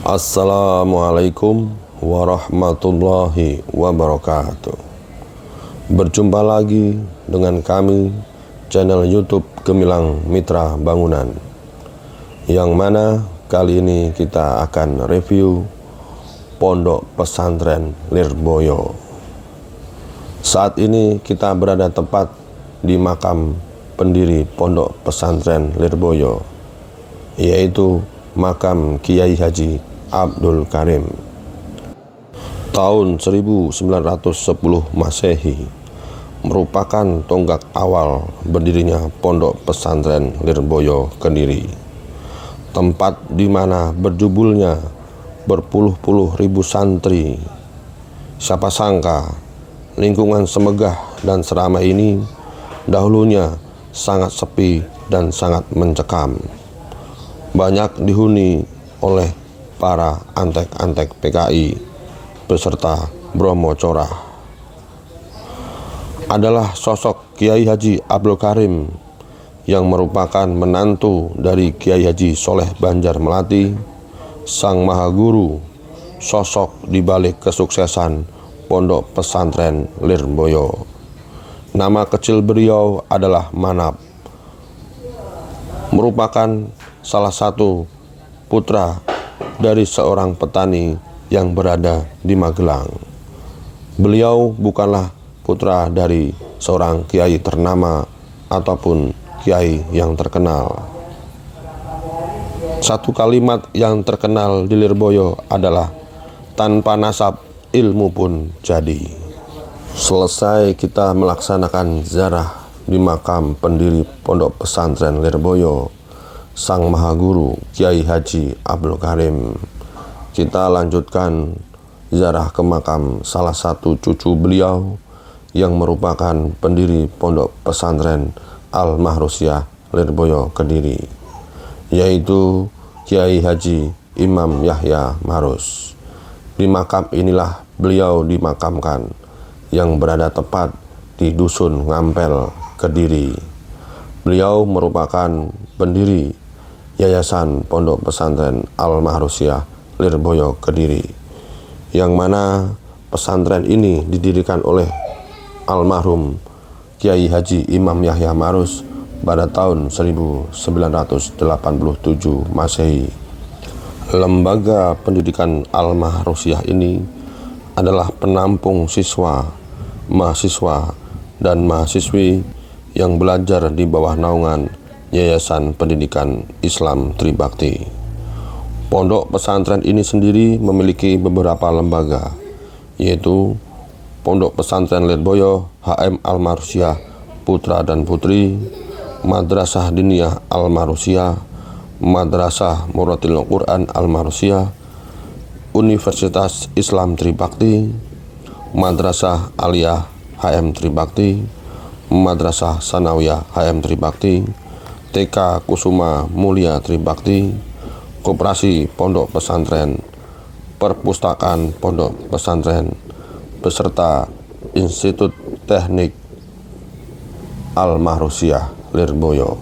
Assalamualaikum warahmatullahi wabarakatuh. Berjumpa lagi dengan kami, channel YouTube Gemilang Mitra Bangunan, yang mana kali ini kita akan review Pondok Pesantren Lirboyo. Saat ini kita berada tepat di makam pendiri Pondok Pesantren Lirboyo, yaitu makam Kiai Haji Abdul Karim. Tahun 1910 Masehi merupakan tonggak awal berdirinya Pondok Pesantren Lirboyo Kediri, tempat di mana berjubulnya berpuluh-puluh ribu santri. Siapa sangka lingkungan semegah dan seramai ini dahulunya sangat sepi dan sangat mencekam. Banyak dihuni oleh para antek-antek PKI beserta Bromo Corah. Adalah sosok Kiai Haji Abdul Karim yang merupakan menantu dari Kiai Haji Soleh Banjar Melati, sang maha guru, sosok di balik kesuksesan Pondok Pesantren Lirboyo. Nama kecil beliau adalah Manap, merupakan salah satu putra dari seorang petani yang berada di Magelang. Beliau bukanlah putra dari seorang kiai ternama ataupun kiai yang terkenal. Satu kalimat yang terkenal di Lirboyo adalah tanpa nasab ilmu pun jadi. Selesai kita melaksanakan ziarah di makam pendiri Pondok Pesantren Lirboyo, sang maha guru Kiai Haji Abdul Karim, kita lanjutkan ziarah ke makam salah satu cucu beliau yang merupakan pendiri Pondok Pesantren Al-Mahrusyah Lirboyo Kediri, yaitu Kiai Haji Imam Yahya Marus. Di makam inilah beliau dimakamkan, yang berada tepat di Dusun Ngampel, Kediri. Beliau merupakan pendiri Yayasan Pondok Pesantren Al-Mahrusyah Lirboyo Kediri, yang mana pesantren ini didirikan oleh almarhum Kiai Haji Imam Yahya Marus pada tahun 1987 Masehi. Lembaga pendidikan Al-Mahrusyah ini adalah penampung siswa, mahasiswa, dan mahasiswi yang belajar di bawah naungan Yayasan Pendidikan Islam Tribakti. Pondok pesantren ini sendiri memiliki beberapa lembaga, yaitu Pondok Pesantren Lirboyo HM Al-Mahrusyah Putra dan Putri, Madrasah Diniyah Al-Mahrusyah, Madrasah Muratil Quran Al-Mahrusyah, Universitas Islam Tribakti, Madrasah Aliyah HM Tribakti, Madrasah Sanawiyah HM Tribakti, TK Kusuma Mulia Tribakti, Koperasi Pondok Pesantren, Perpustakaan Pondok Pesantren, beserta Institut Teknik Al-Mahrusyah Lirboyo.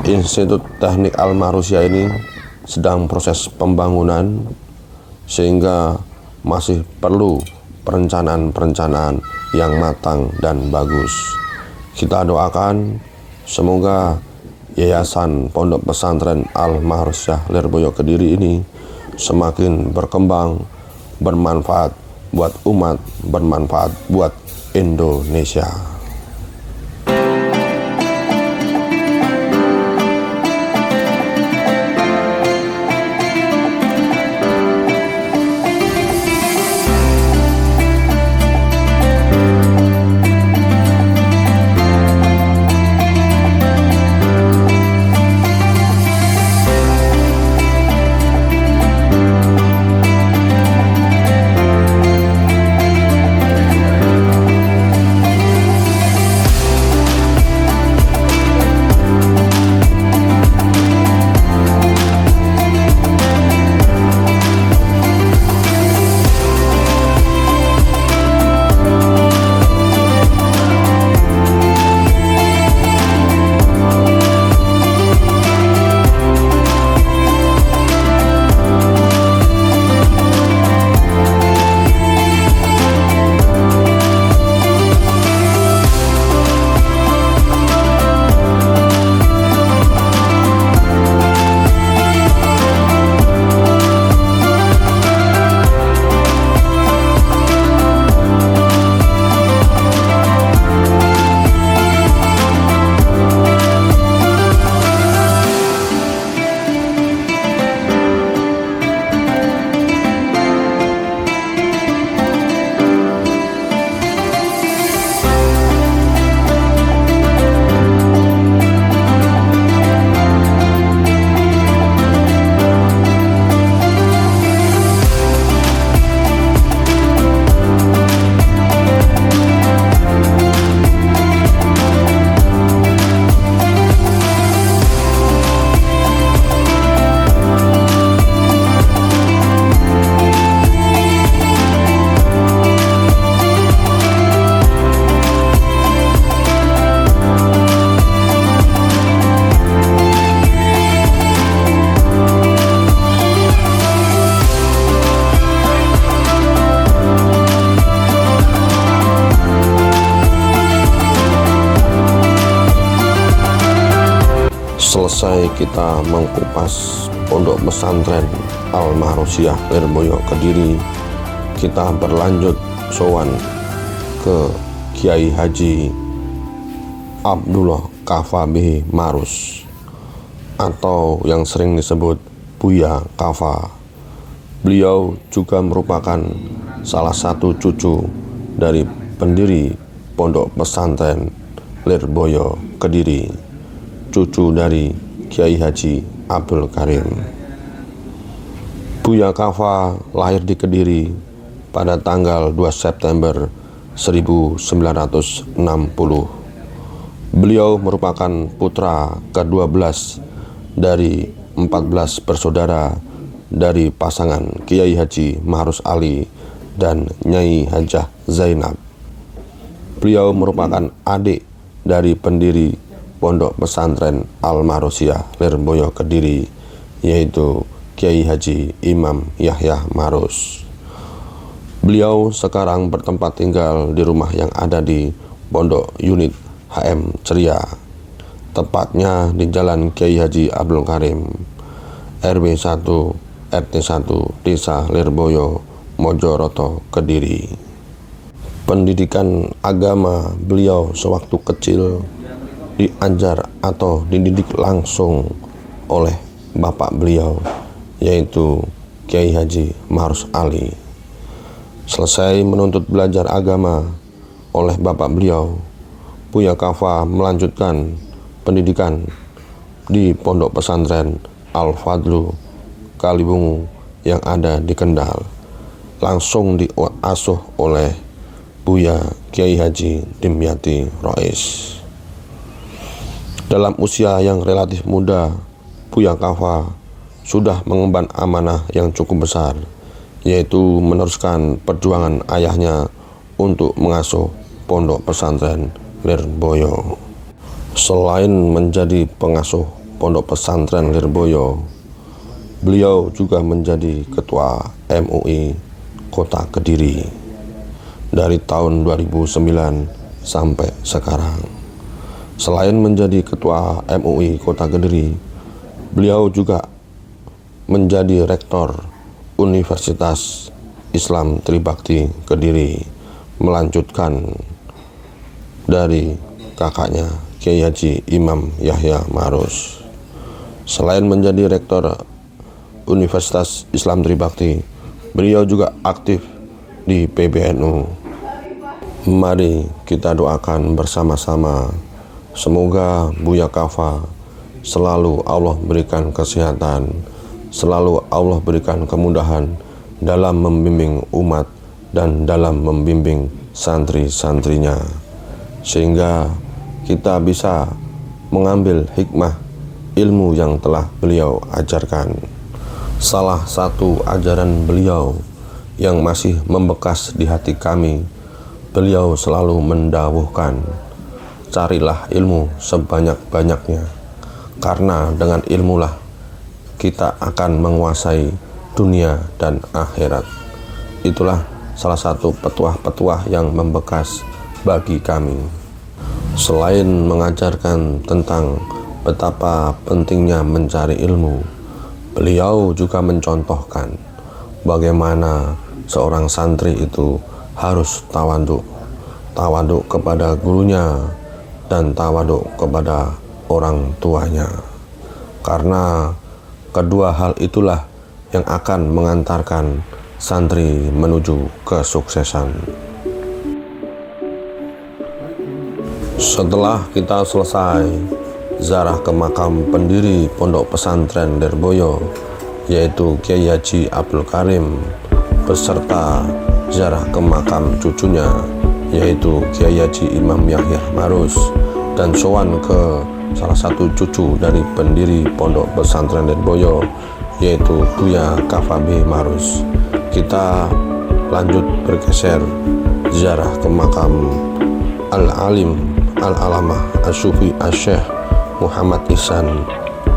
Institut Teknik Al-Mahrusyah ini sedang proses pembangunan, sehingga masih perlu perencanaan-perencanaan yang matang dan bagus. Kita doakan semoga Yayasan Pondok Pesantren Al-Mahrusyah Lirboyo Kediri ini semakin berkembang, bermanfaat buat umat, bermanfaat buat Indonesia. Selesai kita mengkupas Pondok Pesantren Al-Mahrosiyah Lirboyo Kediri, kita berlanjut sowan ke Kiai Haji Abdullah Kafa B. Marus atau yang sering disebut Buya Kafa. Beliau juga merupakan salah satu cucu dari pendiri Pondok Pesantren Lirboyo Kediri, cucu dari Kiai Haji Abdul Karim. Buya Kafa lahir di Kediri pada tanggal 2 September 1960. Beliau merupakan putra ke-12 dari 14 bersaudara dari pasangan Kiai Haji Mahrus Ali dan Nyai Hajah Zainab. Beliau merupakan adik dari pendiri Pondok Pesantren Al-Mahrosiyah Lirboyo Kediri, yaitu Kiai Haji Imam Yahya Marus. Beliau sekarang bertempat tinggal di rumah yang ada di Pondok Unit HM Ceria, tepatnya di Jalan Kiai Haji Abdul Karim, RW 1 RT 1 Desa Lirboyo, Mojoroto, Kediri. Pendidikan agama beliau sewaktu kecil diajar atau dididik langsung oleh bapak beliau, yaitu Kiai Haji Mahrus Ali. Selesai menuntut belajar agama oleh bapak beliau, Buya Kafa melanjutkan pendidikan di Pondok Pesantren Al-Fadlu Kalibungu yang ada di Kendal, langsung diasuh oleh Buya Kiai Haji Dimyati Rois. Dalam usia yang relatif muda, Buya Kafa sudah mengemban amanah yang cukup besar, yaitu meneruskan perjuangan ayahnya untuk mengasuh Pondok Pesantren Lirboyo. Selain menjadi pengasuh Pondok Pesantren Lirboyo, beliau juga menjadi Ketua MUI Kota Kediri dari tahun 2009 sampai sekarang. Selain menjadi Ketua MUI Kota Kediri, beliau juga menjadi Rektor Universitas Islam Tribakti Kediri, melanjutkan dari kakaknya Kiai Haji Imam Yahya Marus. Selain menjadi Rektor Universitas Islam Tribakti, beliau juga aktif di PBNU. Mari kita doakan bersama-sama, semoga Buya Kafa selalu Allah berikan kesehatan, selalu Allah berikan kemudahan dalam membimbing umat dan dalam membimbing santri-santrinya, sehingga kita bisa mengambil hikmah ilmu yang telah beliau ajarkan. Salah satu ajaran beliau yang masih membekas di hati kami, beliau selalu mendawuhkan, carilah ilmu sebanyak-banyaknya, karena dengan ilmulah kita akan menguasai dunia dan akhirat. Itulah salah satu petuah-petuah yang membekas bagi kami. Selain mengajarkan tentang betapa pentingnya mencari ilmu, beliau juga mencontohkan bagaimana seorang santri itu harus tawaduk kepada gurunya dan tawaduk kepada orang tuanya, karena kedua hal itulah yang akan mengantarkan santri menuju kesuksesan. Setelah kita selesai ziarah ke makam pendiri Pondok Pesantren Lirboyo, yaitu Kiai Haji Abdul Karim, beserta ziarah ke makam cucunya, yaitu Kiai Haji Imam Yahya Marus, dan sowan ke salah satu cucu dari pendiri Pondok Pesantren Lirboyo, yaitu Buya Kafa B. Marus. Kita lanjut bergeser ziarah ke makam Al-Alim Al-Alamah As-Sufi As-Syekh Muhammad Ihsan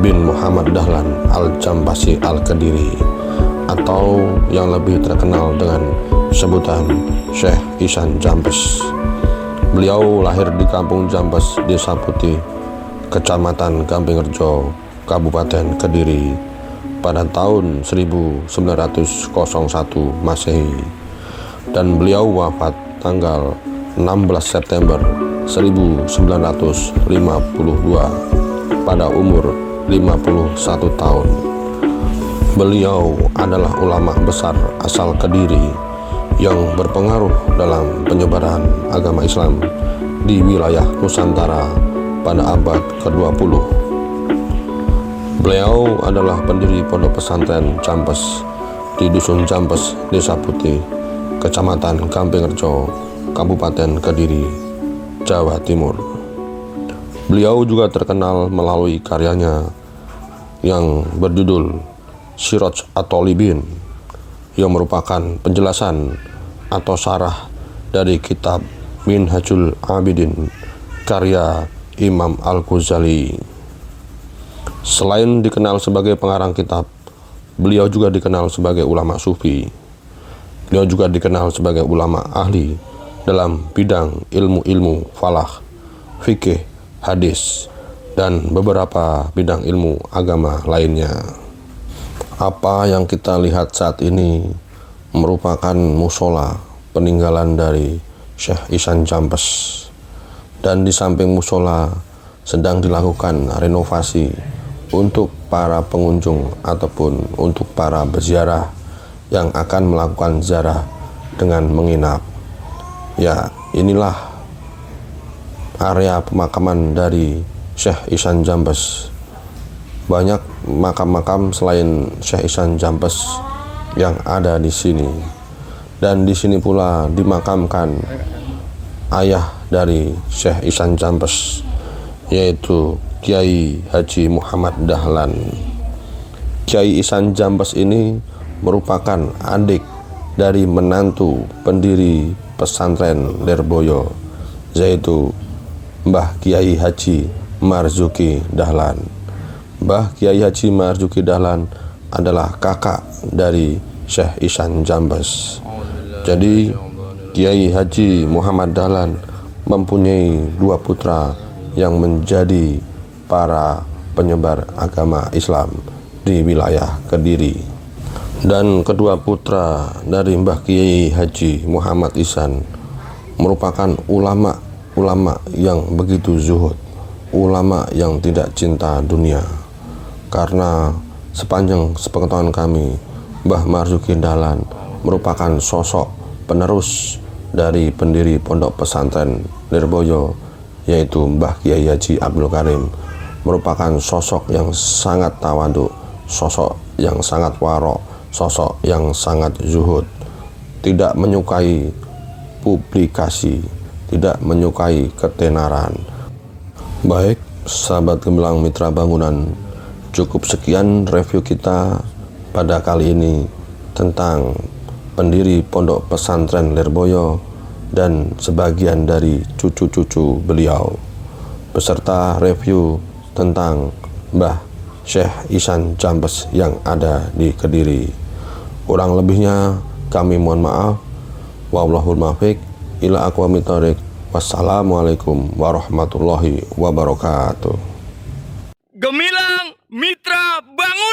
bin Muhammad Dahlan Al-Jambasi Al-Kediri, atau yang lebih terkenal dengan sebutan Syekh Ihsan Jambes. Beliau lahir di Kampung Jambes, Desa Putih, Kecamatan Gampingrejo, Kabupaten Kediri pada tahun 1901 Masehi, dan beliau wafat tanggal 16 September 1952 pada umur 51 tahun. Beliau adalah ulama besar asal Kediri yang berpengaruh dalam penyebaran agama Islam di wilayah Nusantara pada abad ke-20. Beliau adalah pendiri Pondok Pesantren Jampes di Dusun Jampes, Desa Putih, Kecamatan Gampingrejo, Kabupaten Kediri, Jawa Timur. Beliau juga terkenal melalui karyanya yang berjudul Siraj at-Thalibin, yang merupakan penjelasan atau syarah dari kitab Minhajul Abidin karya Imam Al-Ghazali. Selain dikenal sebagai pengarang kitab, beliau juga dikenal sebagai ulama sufi. Beliau juga dikenal sebagai ulama ahli dalam bidang ilmu-ilmu falah, fikih, hadis, dan beberapa bidang ilmu agama lainnya. Apa yang kita lihat saat ini merupakan musola peninggalan dari Syekh Ihsan Jampes, dan di samping musola sedang dilakukan renovasi untuk para pengunjung ataupun untuk para berziarah yang akan melakukan ziarah dengan menginap. Ya, inilah area pemakaman dari Syekh Ihsan Jampes. Banyak makam-makam selain Syekh Ihsan Jampes yang ada di sini, dan di sini pula dimakamkan ayah dari Syekh Ihsan Jampes, yaitu Kiai Haji Muhammad Dahlan. Kiai Ihsan Jampes ini merupakan adik dari menantu pendiri pesantren Lirboyo, yaitu Mbah Kiai Haji Marzuki Dahlan. Mbah Kiai Haji Marzuki Dahlan adalah kakak dari Syekh Ihsan Jampes. Jadi Kiai Haji Muhammad Dahlan mempunyai dua putra yang menjadi para penyebar agama Islam di wilayah Kediri. Dan kedua putra dari Mbah Kiai Haji Muhammad Ihsan merupakan ulama yang begitu zuhud, ulama yang tidak cinta dunia. Karena sepanjang sepengetahuan kami, Mbah Marzuki Dahlan merupakan sosok penerus dari pendiri Pondok Pesantren Lirboyo, yaitu Mbah Kiai Haji Abdul Karim. Merupakan sosok yang sangat tawadhu, sosok yang sangat warok, sosok yang sangat zuhud, tidak menyukai publikasi, tidak menyukai ketenaran. Baik, sahabat Gemilang Mitra Bangunan, cukup sekian review kita pada kali ini tentang pendiri Pondok Pesantren Lirboyo dan sebagian dari cucu-cucu beliau, beserta review tentang Mbah Syekh Ihsan Jampes yang ada di Kediri. Kurang lebihnya kami mohon maaf. Wallahul muwaffiq ila aqwamit thoriq. Wassalamualaikum warahmatullahi wabarakatuh. Gemilang Mitra Bangunan.